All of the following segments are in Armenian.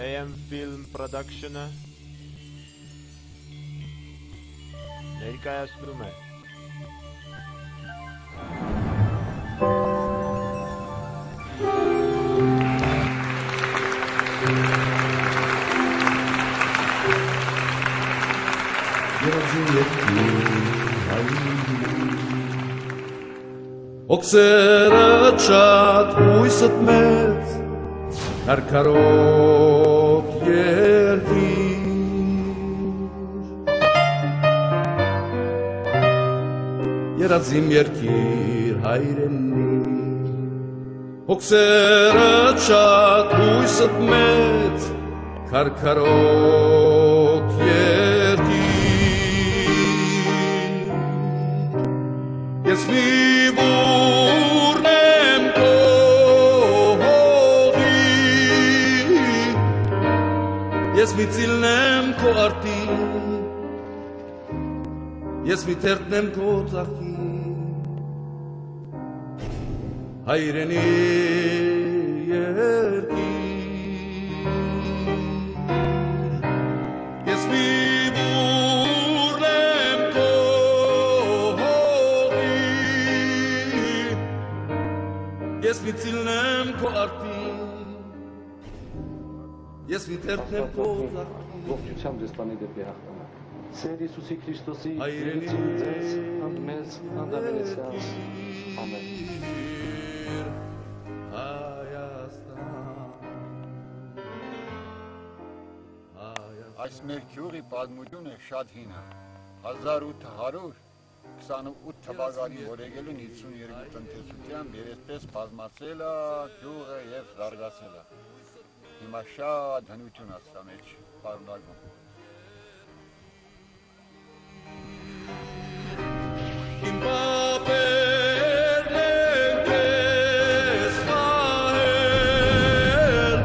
AM Film Production-ը ներկայացնում է Օքսերը շատ հույսըտ մեծ Քարքարոտ երկիր Երազիմ երկիր հայրենի Օքսերը շատ հույսըտ մեծ Քարքարոտ երկիր Ես մի բուրն եմ քո Ես մի ծիլն եմ քո արտի, ես մի թերթն եմ քո ծաղկի, հայրենի երկիր, ես մի բուրն եմ քո հողի, ես մի ծիլն եմ քո արտի, Ես մի թերթն եմ քո ծաղկի Ողջությամբ ձեզ տանի դեպի հաղթանակ Սեր Հիսուսի Քրիստոսի ներեցին ձեզ մեզ հանդավենեցյալ Ամեն Այս մեր գյուղի պատմությունը շատ հին է 1828 թվականի օրեգելին 52 տնտեսությամբ եւ այսպես բազմացել է գյուղը եւ զարգացել է Հիմա շատ հնություն ասա մեջ պարունակում Իմ պապերն են քեզ պահել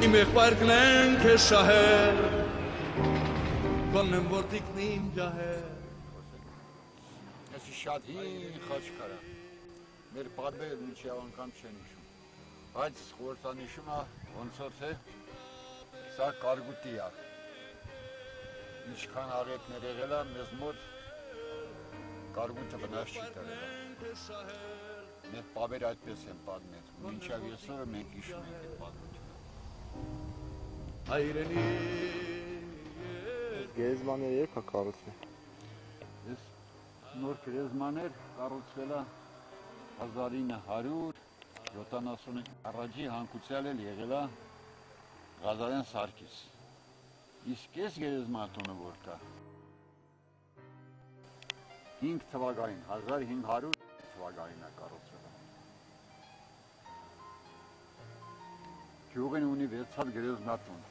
Իմ եղբայրքն են քեզ շահել Կոնն եմ որդիքն իմ ջահել Այսի շատ հին խաչքար է Մեր պատմերը մինչև անգամ չեն հիշում Բայց խորհրդանիշում է ոնց որ թե սա կարգուտի է Ինչքան աղետներ եղել է մեզ մոտ կարգուտը վնաս չի տվել Մեր պապերը այդպես են պատմել մինչև այսօր մենք հիշում ենք այդ պատմությունը Հայրենի Գերեզմաները երբ է կառուցվել Այս նոր գերեզմաներ կառուցվել է 1970 առաջի հանգուցյալ էլ եղել է Ղազարյան Սարգիս Իսկ այս գերեզմանատունը որ կա 5 թվականին 1500 թվականին է կառուցվել Գյուղն ունի 6 հատ գերեզմանատուն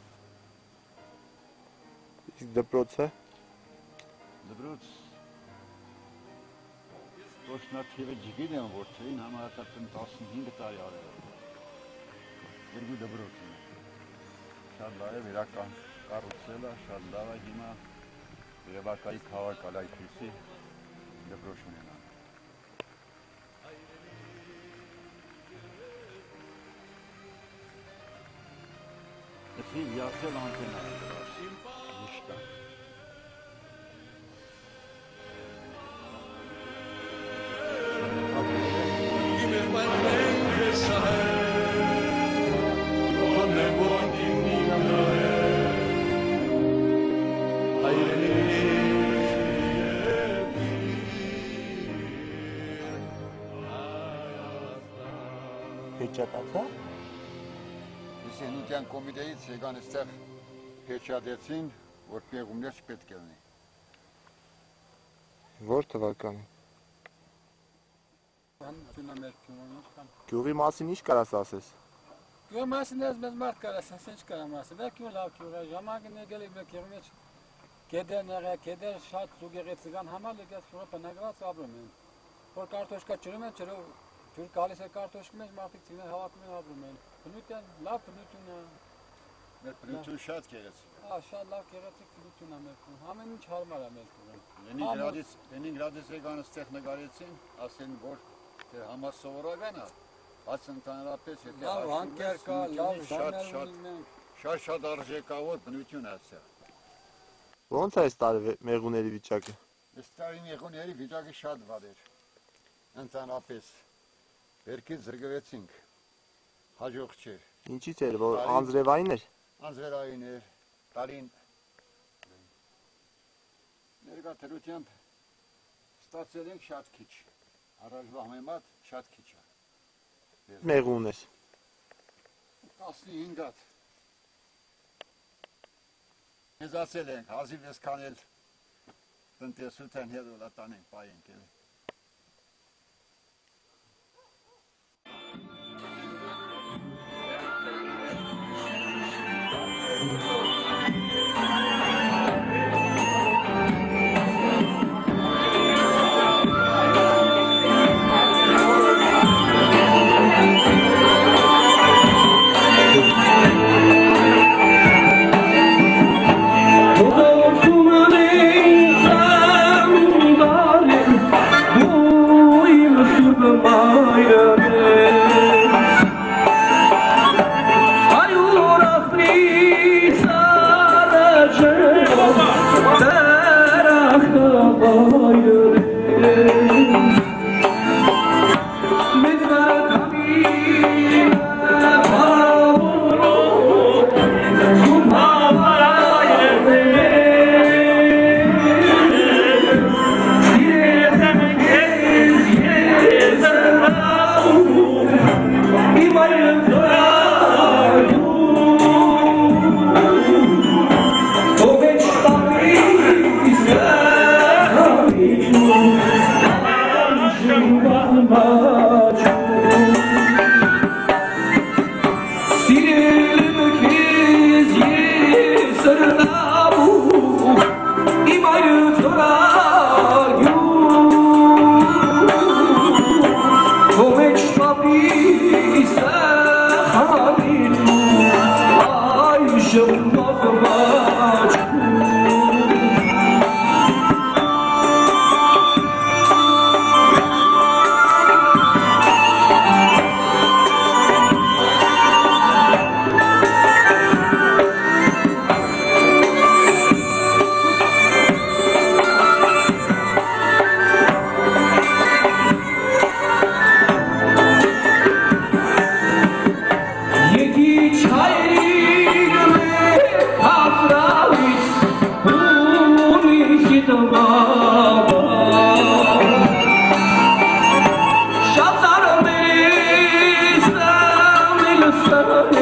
Իսկ դպրոցը Դպրոց Ոչնաթիվը ջգին եմ որ թեին համարատակն 15 տարի արել Երկու դպրոցն է Շատ լավ է վերական կառուցել է շատ լավ է հիմա Երևակայի քաղաքալայքույսի դպրոց ունենա Այսի յասել անտենա է Միշտա Հեճակացա Ես ենության կոմիտեից եկան այստեղ հեչադեցին, որ պեղումներ չպետք է լինի Որ թվականին Գյուղի մասին ինչ կարաս ասես Գյուղի մասին ես մեզ մարդ կարաս ասես, ինչ կարամ ասել Մեր գյուղ լավ գյուղ է, ժամանակն եկել եք մեր գյուղի մեջ Կեդերն եղել, կեդեր շատ զուգեղեցիկան համար եկած գյուղը բնագրած ապրում են Որ կարտոշկա ջրում են, ջուր գալիս է կարտոշկի մեջ մարդիկ ծիներ հավաքում են ապրում են Բնույթ են, լավ բնություն է Մեր բնություն շատ գեղեցիկ Շատ լավ գեղեցիկ բնություն է մեր գյուղ, ամեն ինչ հարմար է մեր գյուղը Լենինգրադից եկան այստեղ նկարեցին, ասեն որ համասովորական է Հաց ընդհանրապես եթե լավ հանկեր կա, լավ բաներ ունենք։ շատ արժեքավոր բնություն է սա։ Ոնց է այս տարի մեղուների վիճակը։ Այս տարի մեղուների վիճակը շատ վատ էր։ Ընդհանրապես վերքից զրկվեցինք։ Հաջող չէր։ Ինչից էր, որ անձրևային էր։ Անձրևային էր, տարին ներկա թերությամբ ստացել ենք շատ քիչ։ Առաջվա համեմատ շատ քիչ է։ Մեղուն էր։ 15 հատ։ Մեզ ասել ենք, հազիվ ես կանել տնտեսության հետ ուլա տանենք, պայենք էլ։ Shut up,